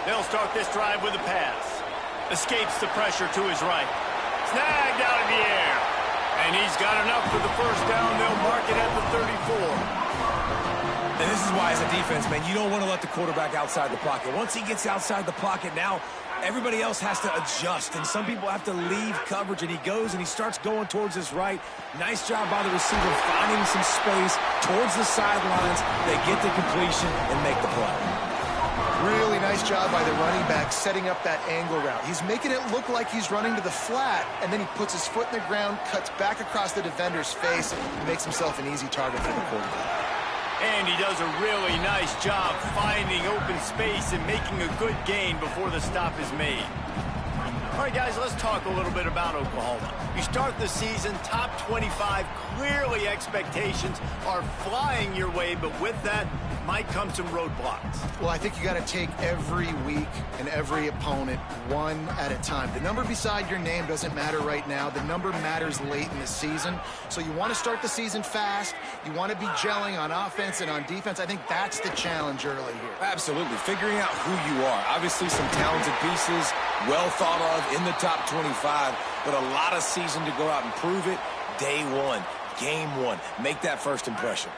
They'll start this drive with a pass. Escapes the pressure to his right. Snagged out of the air. And he's got enough for the first down. They'll mark it at the 34. And this is why, as a defense, man, you don't want to let the quarterback outside the pocket. Once he gets outside the pocket, now everybody else has to adjust. And some people have to leave coverage. And he goes and he starts going towards his right. Nice job by the receiver finding some space towards the sidelines. They get the completion and make the play. Really nice job by the running back setting up that angle route. He's making it look like he's running to the flat, and then he puts his foot in the ground, cuts back across the defender's face, and makes himself an easy target for the quarterback. And he does a really nice job finding open space and making a good gain before the stop is made. All right, guys, let's talk a little bit about Oklahoma. You start the season top 25. Clearly, expectations are flying your way, but with that might come some roadblocks. Well, I think you got to take every week and every opponent one at a time. The number beside your name doesn't matter right now. The number matters late in the season. So you want to start the season fast. You want to be gelling on offense and on defense. I think that's the challenge early here. Absolutely. Figuring out who you are. Obviously, some talented pieces, well thought of in the top 25, but a lot of season to go out and prove it. Day one, game one. Make that first impression.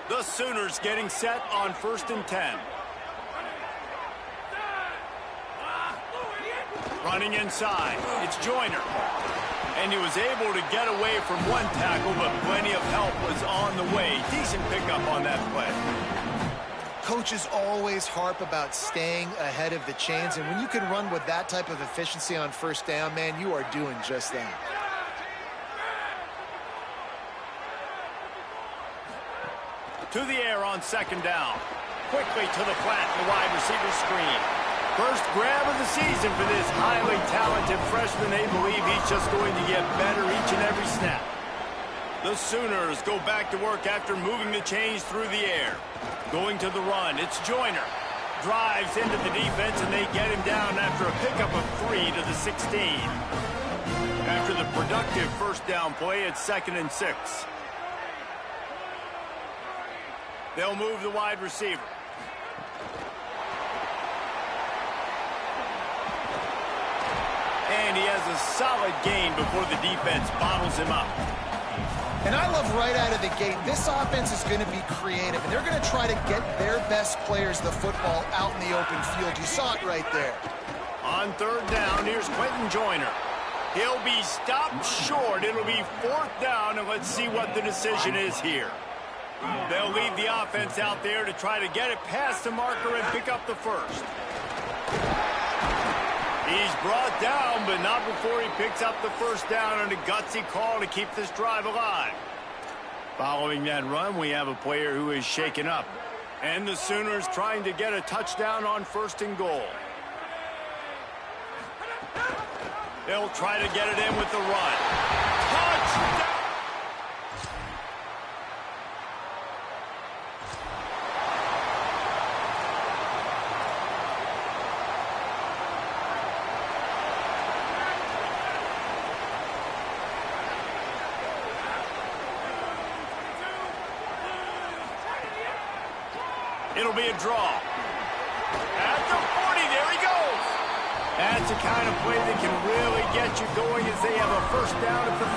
The Sooners getting set on 1st and 10. Running inside, it's Joyner. And he was able to get away from one tackle, but plenty of help was on the way. Decent pickup on that play. Coaches always harp about staying ahead of the chains, and when you can run with that type of efficiency on first down, man, you are doing just that. To the air on 2nd down. Quickly to the flat, the wide receiver screen. First grab of the season for this highly talented freshman. They believe he's just going to get better each and every snap. The Sooners go back to work after moving the chains through the air. Going to the run, it's Joyner. Drives into the defense, and they get him down after a pickup of 3 to the 16. After the productive first down play, it's 2nd and 6. They'll move the wide receiver. And he has a solid gain before the defense bottles him up. And I love right out of the gate, this offense is going to be creative, and they're going to try to get their best players the football out in the open field. You saw it right there. On 3rd down, here's Quentin Joyner. He'll be stopped short. It'll be 4th down, and let's see what the decision is here. They'll leave the offense out there to try to get it past the marker and pick up the first. He's brought down, but not before he picks up the first down on a gutsy call to keep this drive alive. Following that run, we have a player who is shaken up. And the Sooners trying to get a touchdown on 1st and goal. They'll try to get it in with the run. Touchdown! It'll be a draw. At the 40, there he goes. That's the kind of play that can really get you going as they have a first down at the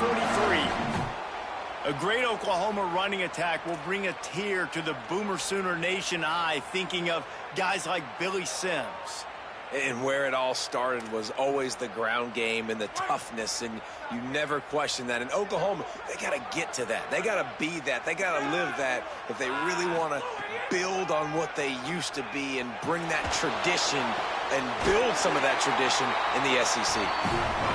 43. A great Oklahoma running attack will bring a tear to the Boomer Sooner Nation eye, thinking of guys like Billy Sims. And where it all started was always the ground game and the toughness, and you never question that. And Oklahoma, they got to get to that. They got to be that. They got to live that if they really want to build on what they used to be and bring that tradition and build some of that tradition in the SEC.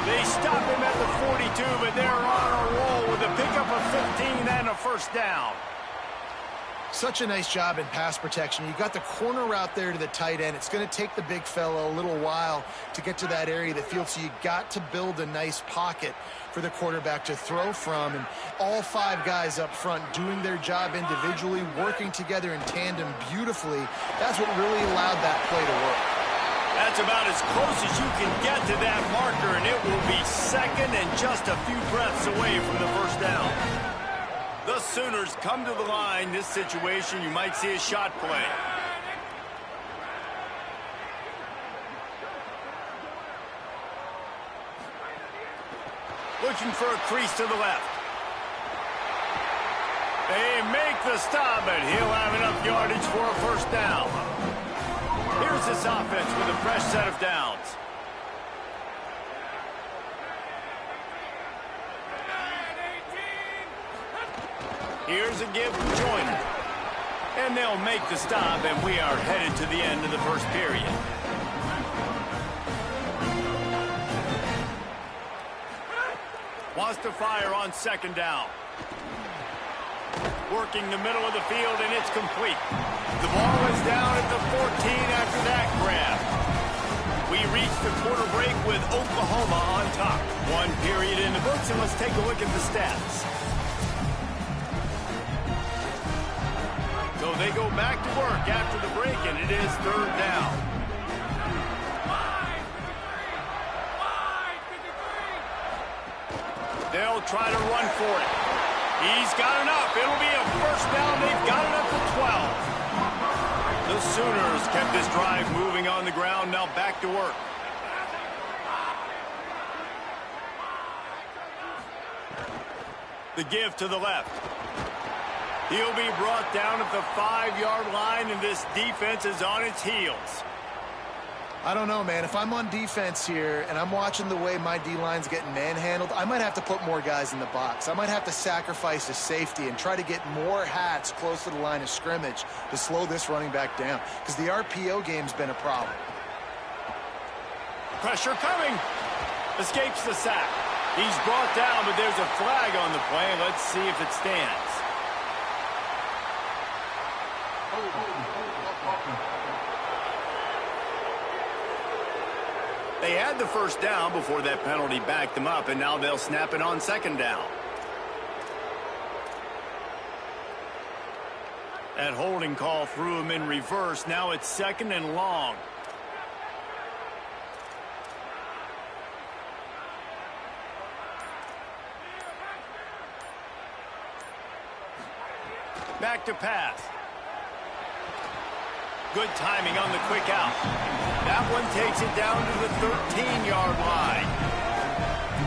They stop him at the 42, but they're on a roll with a pickup of 15 and a first down. Such a nice job in pass protection. You got the corner route there to the tight end. It's going to take the big fella a little while to get to that area of the field, so you got to build a nice pocket for the quarterback to throw from, and all 5 guys up front doing their job individually, working together in tandem beautifully. That's what really allowed that play to work. That's about as close as you can get to that marker, and it will be second and just a few breaths away from the first down. The Sooners come to the line. This situation, you might see a shot play. Looking for a crease to the left. They make the stop, but he'll have enough yardage for a first down. Here's this offense with a fresh set of downs. Here's a give from Joyner. And they'll make the stop, and we are headed to the end of the first period. Wants to fire on second down. Working the middle of the field, and it's complete. The ball is down at the 14 after that grab. We reach the quarter break with Oklahoma on top. 1 period in the books, and let's take a look at the stats. So they go back to work after the break, and it is third down. They'll try to run for it. He's got enough. It'll be a first down. They've got it up to 12. The Sooners kept this drive moving on the ground. Now back to work. The give to the left. He'll be brought down at the 5-yard line, and this defense is on its heels. I don't know, man. If I'm on defense here and I'm watching the way my D-line's getting manhandled, I might have to put more guys in the box. I might have to sacrifice a safety and try to get more hats close to the line of scrimmage to slow this running back down, because the RPO game's been a problem. Pressure coming. Escapes the sack. He's brought down, but there's a flag on the play. Let's see if it stands. They had the first down before that penalty backed them up, and now they'll snap it on second down. That holding call threw him in reverse. Now it's second and long. Back to pass. Good timing on the quick out. That one takes it down to the 13-yard line.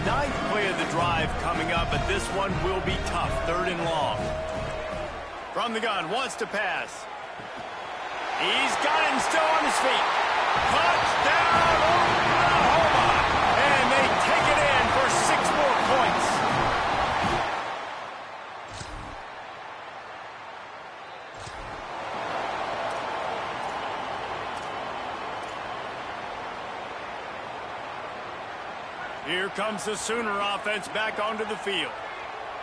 9th play of the drive coming up, but this one will be tough. Third and long. From the gun, wants to pass. He's got it and still on his feet. Touchdown, Oklahoma! And they take it in for 6 more points. Here comes the Sooner offense back onto the field.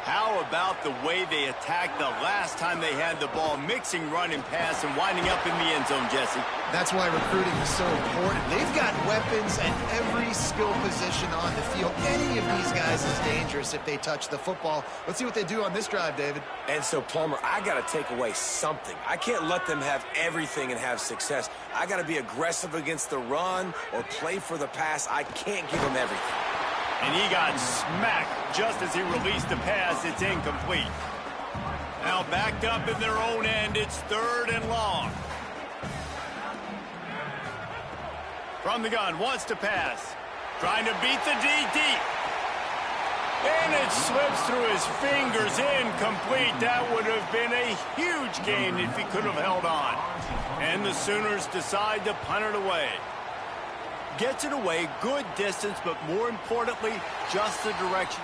How about the way they attacked the last time they had the ball, mixing run and pass and winding up in the end zone, Jesse? That's why recruiting is so important. They've got weapons at every skill position on the field. Any of these guys is dangerous if they touch the football. Let's see what they do on this drive, David. And so, Palmer, I got to take away something. I can't let them have everything and have success. I got to be aggressive against the run or play for the pass. I can't give them everything. And he got smacked just as he released the pass. It's incomplete. Now backed up in their own end. It's third and long. From the gun, wants to pass. Trying to beat the D deep. And it slips through his fingers. Incomplete. That would have been a huge gain if he could have held on. And the Sooners decide to punt it away. Gets it away, good distance, but more importantly, just the direction.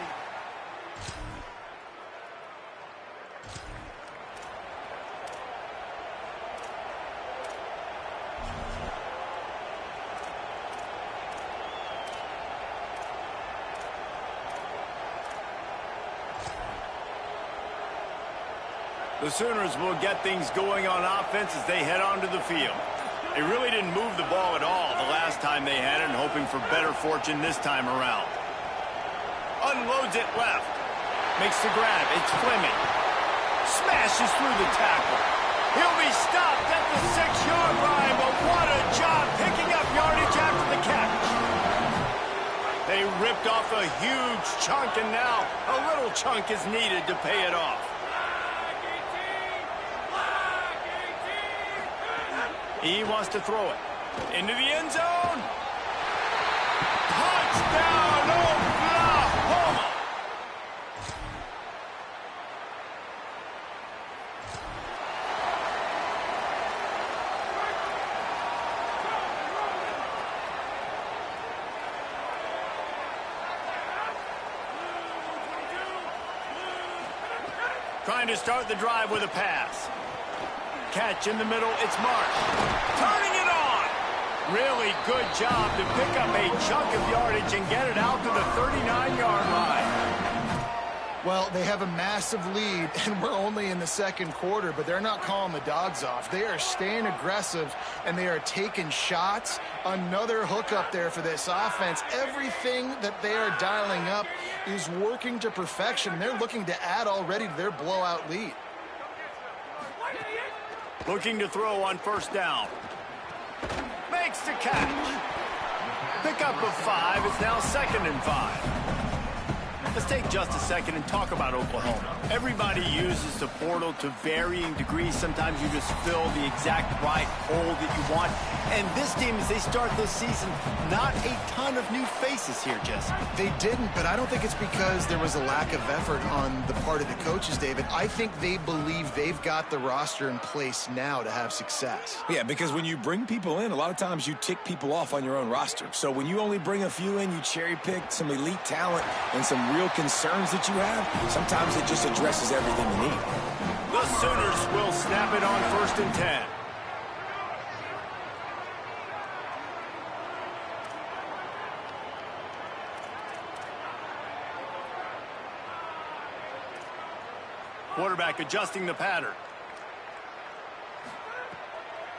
The Sooners will get things going on offense as they head onto the field. They really didn't move the ball at all the last time they had it, and hoping for better fortune this time around. unloads it left. Makes the grab. It's Fleming. Smashes through the tackle. He'll be stopped at the 6-yard line, but what a job picking up yardage after the catch. They ripped off a huge chunk, and now a little chunk is needed to pay it off. He wants to throw it into the end zone. Touchdown, Oklahoma! Trying to start the drive with a pass. Catch in the middle, it's Marsh. Turning it on! Really good job to pick up a chunk of yardage and get it out to the 39-yard line. Well, they have a massive lead, and we're only in the second quarter, but they're not calling the dogs off. They are staying aggressive, and they are taking shots. Another hook up there for this offense. Everything that they are dialing up is working to perfection. They're looking to add already to their blowout lead. Looking to throw on first down. Makes the catch. Pickup of 5. It's now 2nd and 5. Let's take just a second and talk about Oklahoma. Everybody uses the portal to varying degrees. Sometimes you just fill the exact right hole that you want. And this team, as they start this season, not a ton of new faces here, Jesse. They didn't, but I don't think it's because there was a lack of effort on the part of the coaches, David. I think they believe they've got the roster in place now to have success. Yeah, because when you bring people in, a lot of times you tick people off on your own roster. So when you only bring a few in, you cherry-pick some elite talent and some real concerns that you have, sometimes it just addresses everything you need. The Sooners will snap it on 1st and 10. Quarterback adjusting the pattern.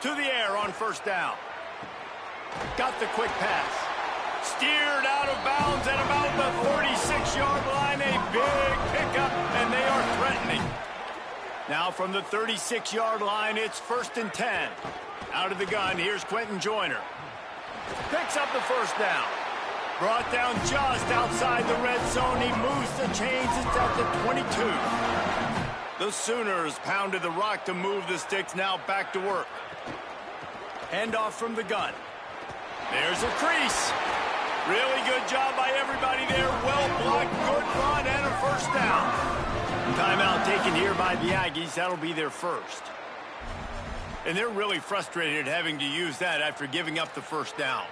To the air on first down. Got the quick pass. Steered out of bounds at about the 36-yard line. A big pickup, and they are threatening. Now from the 36-yard line, it's 1st and 10. Out of the gun, here's Quentin Joyner. Picks up the first down. Brought down just outside the red zone. He moves the chains. It's at the 22. The Sooners pounded the rock to move the sticks. Now back to work. Handoff from the gun. There's a crease. Really good job by everybody there. Well blocked, good run, and a first down. Timeout taken here by the Aggies. That'll be their first. And they're really frustrated having to use that after giving up the first down.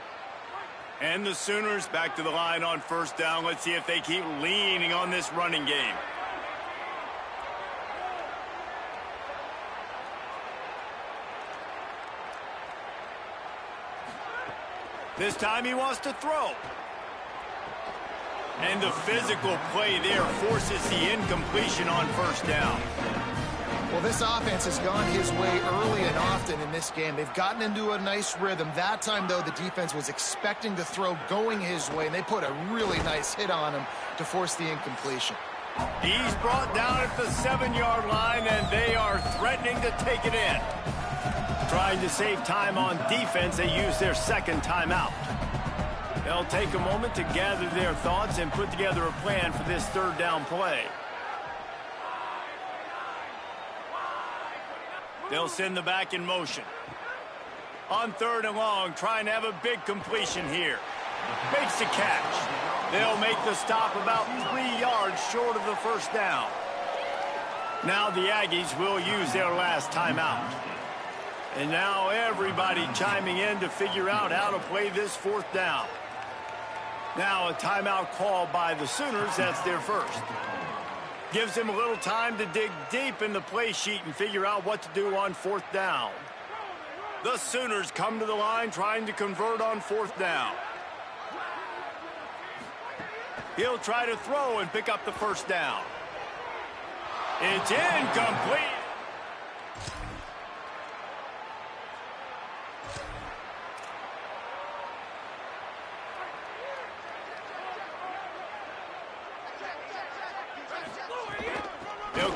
And the Sooners back to the line on first down. Let's see if they keep leaning on this running game. This time he wants to throw. And the physical play there forces the incompletion on first down. Well, this offense has gone his way early and often in this game. They've gotten into a nice rhythm. That time, though, the defense was expecting the throw going his way, and they put a really nice hit on him to force the incompletion. He's brought down at the 7-yard line, and they are threatening to take it in. Trying to save time on defense, they use their second timeout. They'll take a moment to gather their thoughts and put together a plan for this third down play. They'll send the back in motion. On 3rd and long, trying to have a big completion here. Makes the catch. They'll make the stop about 3 yards short of the first down. Now the Aggies will use their last timeout. And now everybody chiming in to figure out how to play this 4th down. Now a timeout called by the Sooners. That's their first. Gives them a little time to dig deep in the play sheet and figure out what to do on 4th down. The Sooners come to the line trying to convert on 4th down. He'll try to throw and pick up the first down. It's incomplete.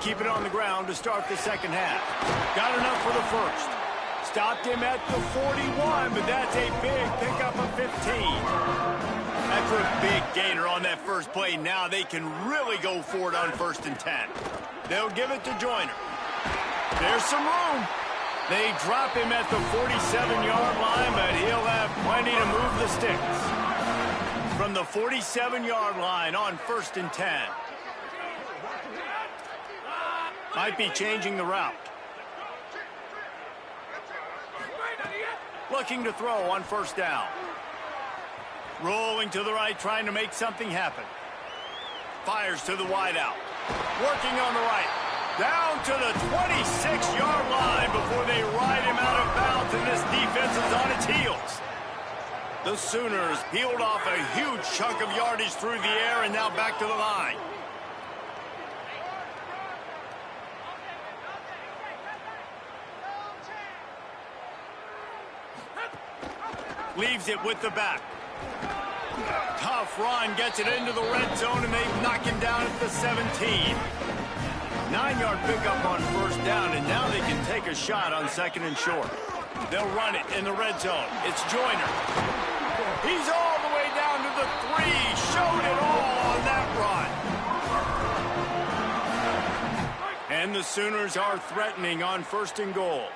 keep it on the ground to start the second half. Got enough for the first. Stopped him at the 41, but that's a big pickup of 15. That's a big gainer on that first play. Now they can really go for it on 1st and 10. They'll give it to Joyner. There's some room. They drop him at the 47-yard line, but he'll have plenty to move the sticks. From the 47-yard line on 1st and 10. Might be changing the route. Looking to throw on 1st down. Rolling to the right, trying to make something happen. Fires to the wideout. Working on the right. Down to the 26-yard line before they ride him out of bounds, and this defense is on its heels. The Sooners peeled off a huge chunk of yardage through the air and now back to the line. Leaves it with the back. Tough run, gets it into the red zone, and they knock him down at the 17. 9-yard pickup on 1st down, and now they can take a shot on 2nd and short. They'll run it in the red zone. It's Joyner. He's all the way down to the 3. Showed it all on that run. And the Sooners are threatening on 1st and goal.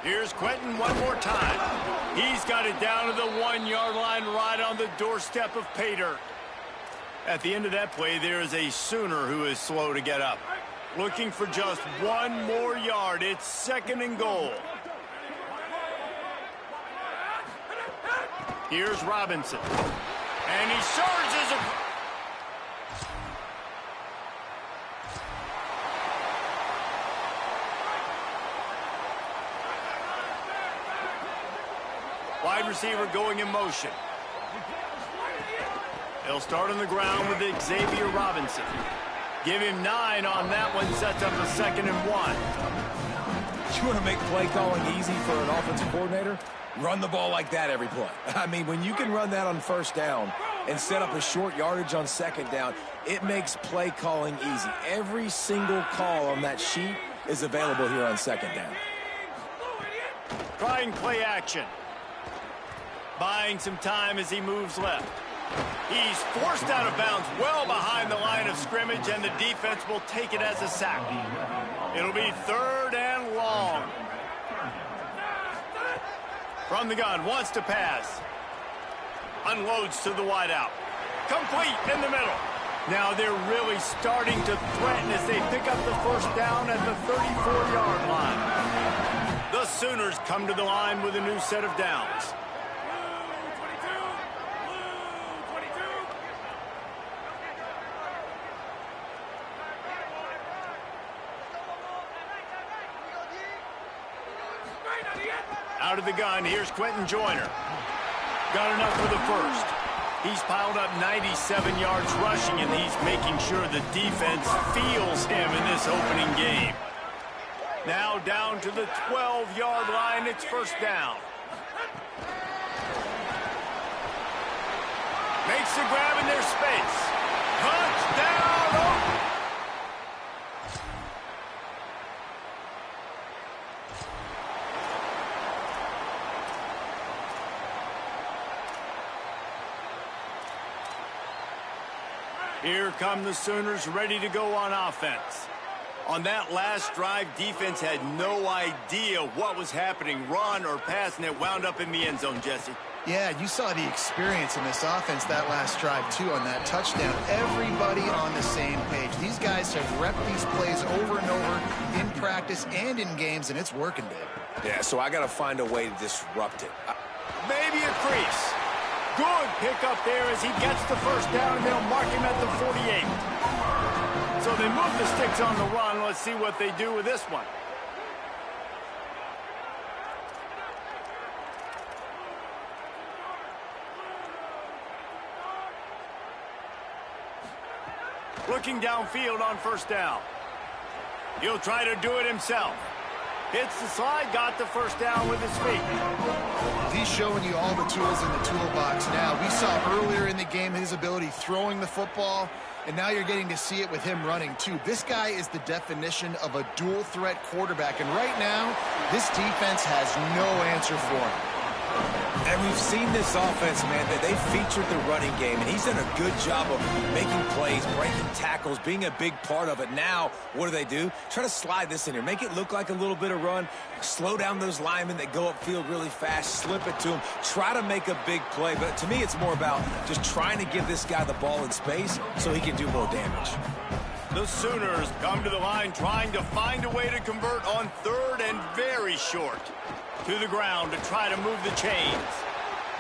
Here's Quentin one more time. He's got it down to the 1-yard line right on the doorstep of pay dirt. At the end of that play, there is a Sooner who is slow to get up. Looking for just 1 more yard. It's 2nd and goal. Here's Robinson. And he surges it. Wide receiver going in motion. They'll start on the ground with Xavier Robinson. Give him 9 on that one. Sets up a 2nd and 1. You want to make play calling easy for an offensive coordinator? Run the ball like that every play. I mean, when you can run that on 1st down and set up a short yardage on 2nd down, it makes play calling easy. Every single call on that sheet is available here on 2nd down. Trying play action. Buying some time as he moves left. He's forced out of bounds well behind the line of scrimmage, and the defense will take it as a sack. It'll be 3rd and long. From the gun, wants to pass. Unloads to the wideout. Complete in the middle. Now they're really starting to threaten as they pick up the 1st down at the 34-yard line. The Sooners come to the line with a new set of downs. Out of the gun, here's Quentin Joyner. Got enough for the 1st. He's piled up 97 yards rushing, and he's making sure the defense feels him in this opening game. Now down to the 12-yard line, it's 1st down. Makes the grab in their space. Touchdown! Oh. Here come the Sooners ready to go on offense. On that last drive, defense had no idea what was happening, run or pass, and it wound up in the end zone, Jesse. Yeah, you saw the experience in this offense that last drive, too, on that touchdown. Everybody on the same page. These guys have repped these plays over and over in practice and in games, and it's working, Dave. Yeah, so I got to find a way to disrupt it. Maybe a crease. Good pickup there as he gets the 1st down, and they'll mark him at the 48. So they move the sticks on the run. Let's see what they do with this one. Looking downfield on 1st down. He'll try to do it himself. Hits the slide, got the first down with his feet. He's showing you all the tools in the toolbox now. We saw earlier in the game his ability throwing the football, and now you're getting to see it with him running too. This guy is the definition of a dual threat quarterback, and right now, this defense has no answer for him. And we've seen this offense, man, that they featured the running game, and he's done a good job of making plays, breaking tackles, being a big part of it. Now, what do? Try to slide this in here. Make it look like a little bit of run. Slow down those linemen that go upfield really fast. Slip it to him. Try to make a big play. But to me, it's more about just trying to give this guy the ball in space so he can do more damage. The Sooners come to the line trying to find a way to convert on third and very short. To the ground to try to move the chains.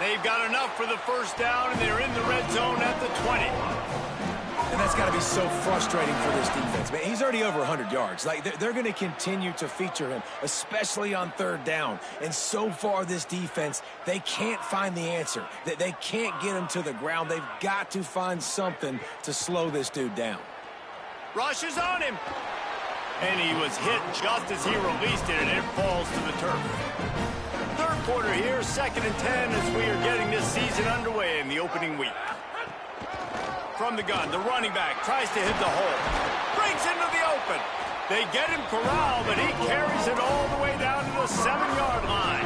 They've got enough for the first down, and they're in the red zone at the 20. And that's got to be so frustrating for this defense. Man, he's already over 100 yards. Like, they're going to continue to feature him, especially on third down. And so far, this defense, they can't find the answer. They can't get him to the ground. They've got to find something to slow this dude down. Rush is on him. And he was hit just as he released it, and it falls to the turf. Third quarter here, 2nd and 10 as we are getting this season underway in the opening week. From the gun, the running back tries to hit the hole. Breaks into the open. They get him corralled, but he carries it all the way down to the 7-yard line.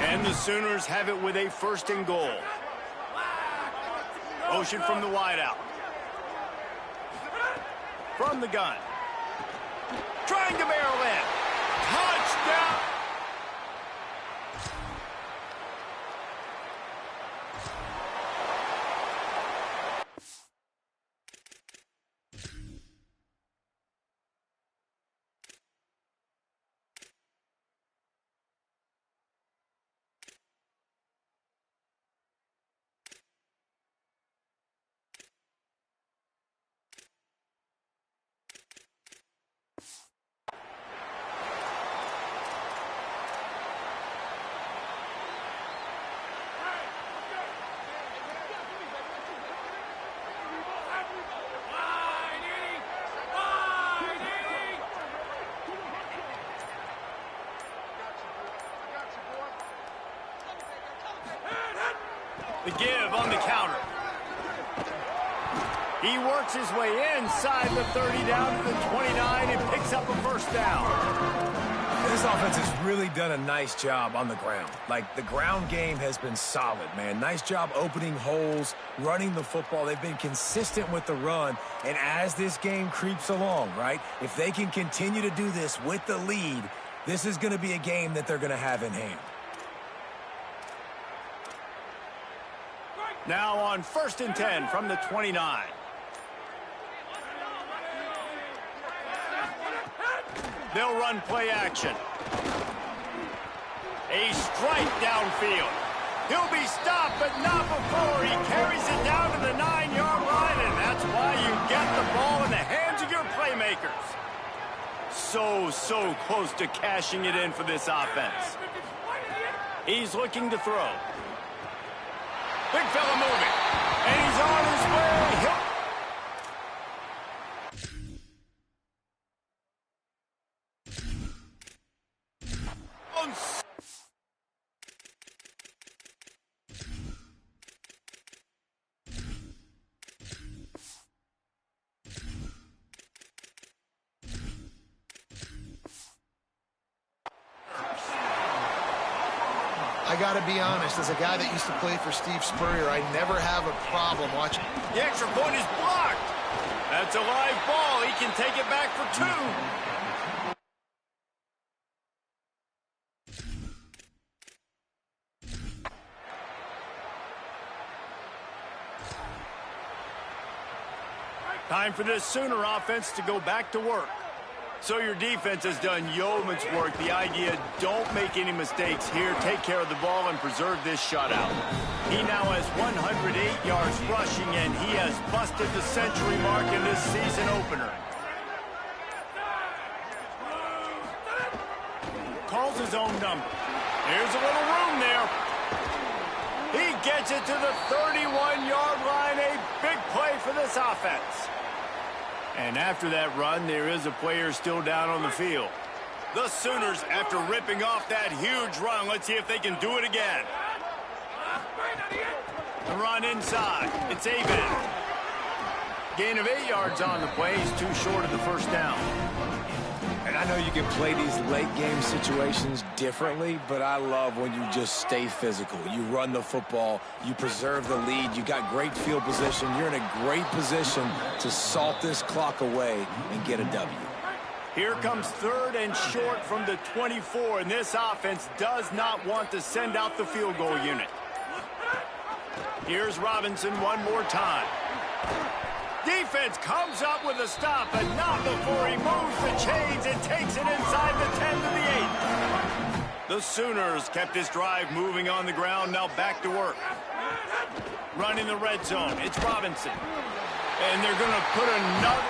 And the Sooners have it with a 1st and goal. Motion from the wideout. From the gun. Trying to barrel in. Touchdown. The give on the counter. He works his way inside the 30 down to the 29 and picks up a first down. This offense has really done a nice job on the ground. Like, the ground game has been solid, man. Nice job opening holes, running the football. They've been consistent with the run. And as this game creeps along, right, if they can continue to do this with the lead, this is going to be a game that they're going to have in hand. Now on 1st and 10 from the 29. They'll run play action. A strike downfield. He'll be stopped, but not before he carries it down to the 9-yard line, and that's why you get the ball in the hands of your playmakers. So close to cashing it in for this offense. He's looking to throw. Big fella moving. And he's on his way. I got to be honest, as a guy that used to play for Steve Spurrier, I never have a problem watching. The extra point is blocked. That's a live ball. He can take it back for 2. Time for this Sooner offense to go back to work. So your defense has done yeoman's work. The idea, don't make any mistakes here. Take care of the ball and preserve this shutout. He now has 108 yards rushing, and he has busted the century mark in this season opener. Calls his own number. There's a little room there. He gets it to the 31-yard line. A big play for this offense. And after that run, there is a player still down on the field. The Sooners, after ripping off that huge run, let's see if they can do it again. The run inside. It's Abed. Gain of 8 yards on the play. He's too short of the first down. And I know you can play these late-game situations differently, but I love when you just stay physical. You run the football. You preserve the lead. You got great field position. You're in a great position to salt this clock away and get a W. Here comes 3rd and short from the 24, and this offense does not want to send out the field goal unit. Here's Robinson one more time. Defense comes up with a stop, but not before he moves the chains and takes it inside the 10 to the 8. The Sooners kept this drive moving on the ground, now back to work. Running the red zone, it's Robinson. And they're going to put another...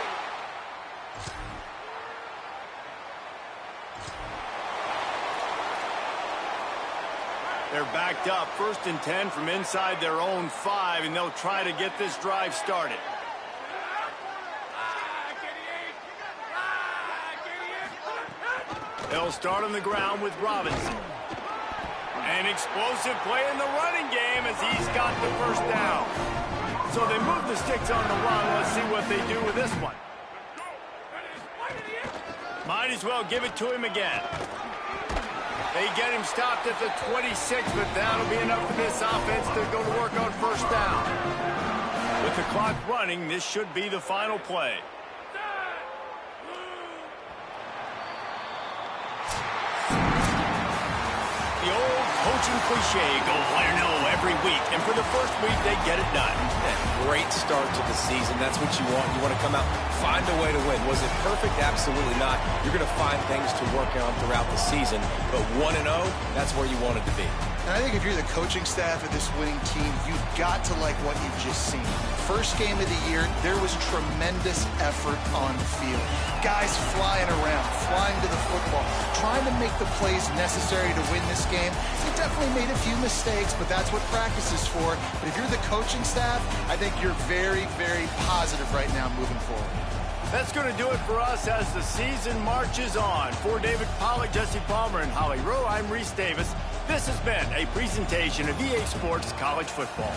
They're backed up, 1st and 10 from inside their own 5, and they'll try to get this drive started. They'll start on the ground with Robinson. An explosive play in the running game as he's got the first down. So they move the sticks on the run. Let's see what they do with this one. Might as well give it to him again. They get him stopped at the 26, but that'll be enough for this offense to go to work on first down. With the clock running, this should be the final play. The old coaching cliche, go high or no every week, and for the first week, they get it done. Great start to the season. That's what you want. You want to come out, find a way to win. Was it perfect? Absolutely not. You're going to find things to work on throughout the season, but 1-0, that's where you want it to be. And I think if you're the coaching staff of this winning team, you've got to like what you've just seen. First game of the year, there was tremendous effort on the field. Guys flying around, flying to the football, trying to make the plays necessary to win this game. They definitely made a few mistakes, but that's what practice is for. But if you're the coaching staff, I think you're very, very positive right now moving forward. That's going to do it for us as the season marches on. For David Pollack, Jesse Palmer, and Holly Rowe, I'm Reese Davis. This has been a presentation of EA Sports College Football.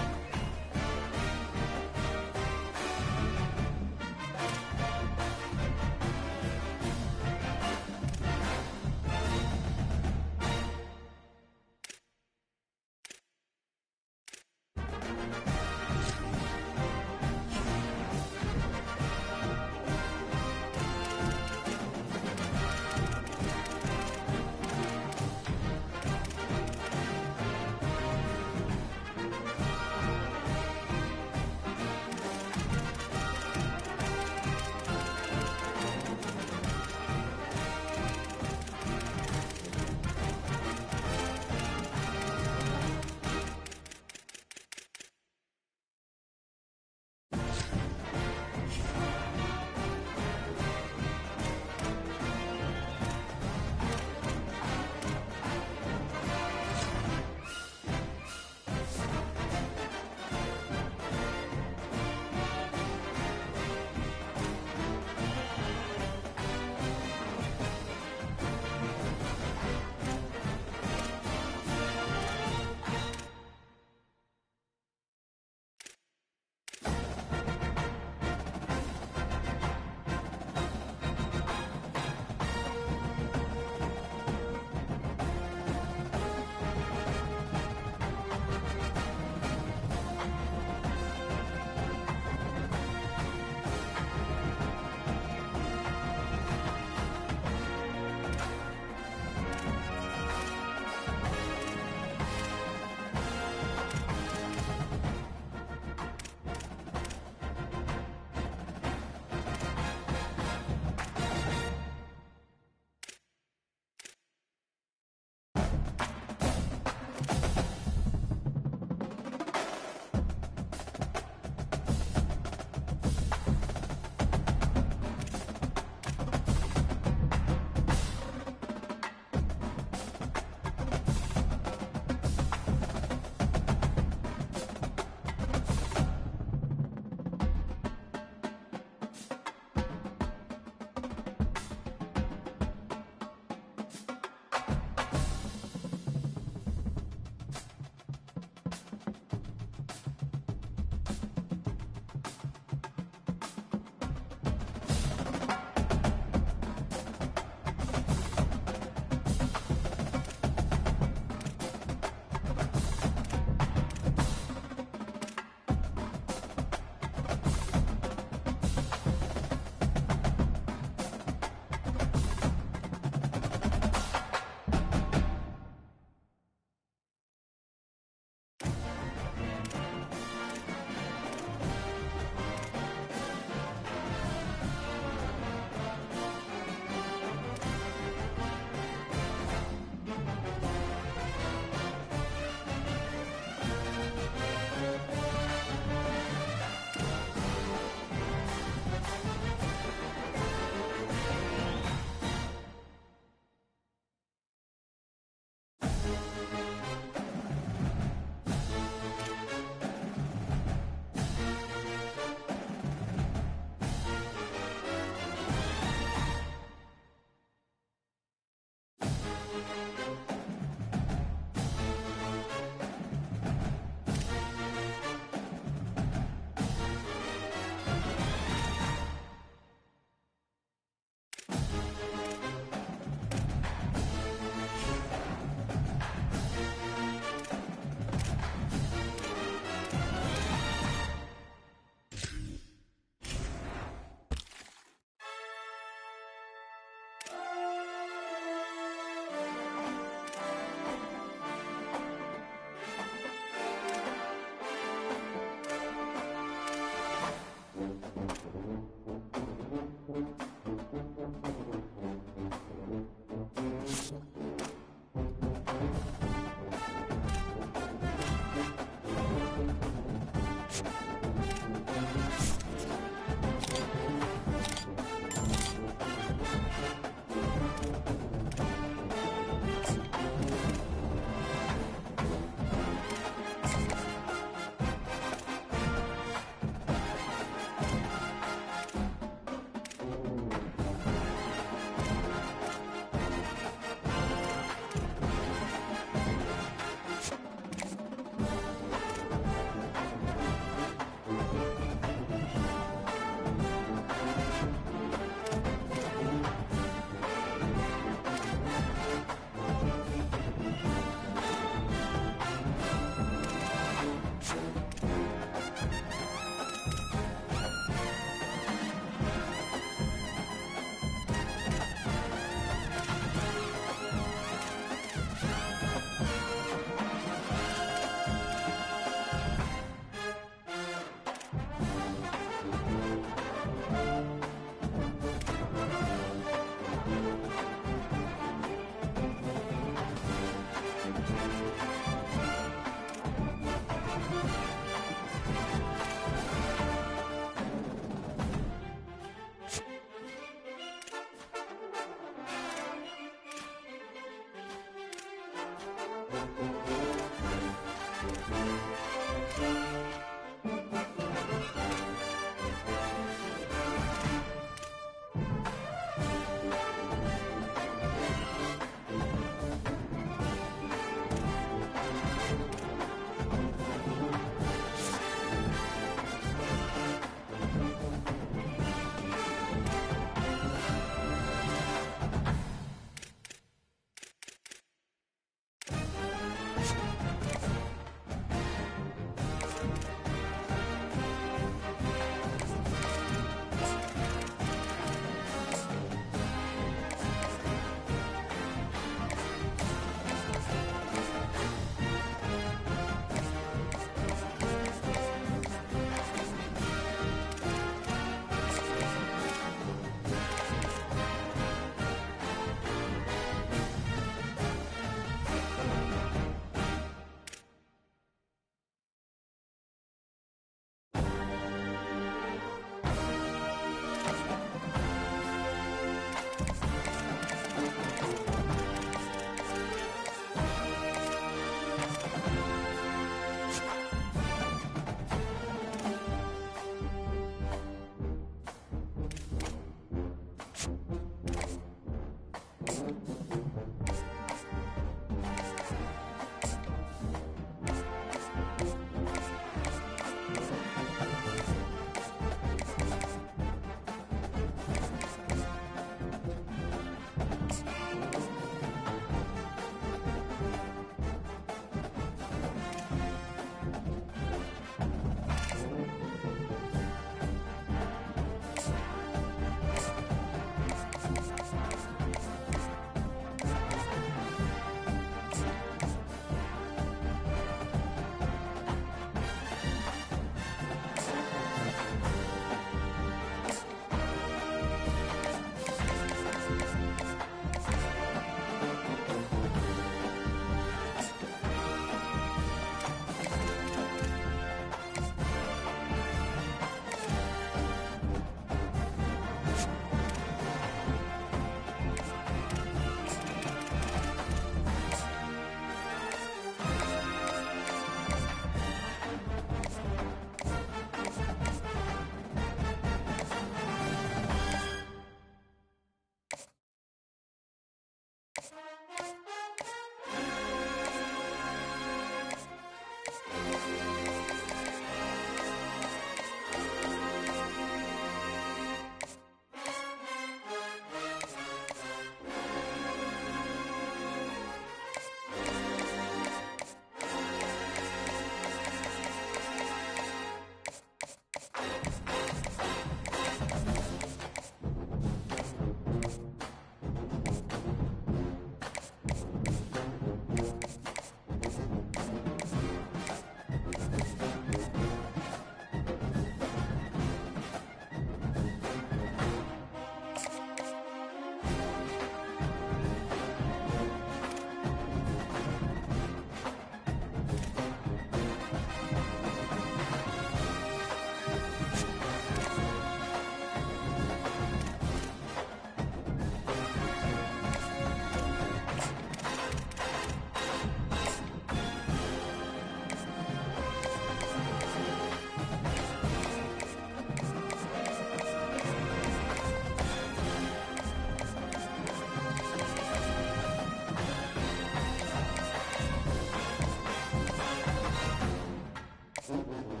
Thank you.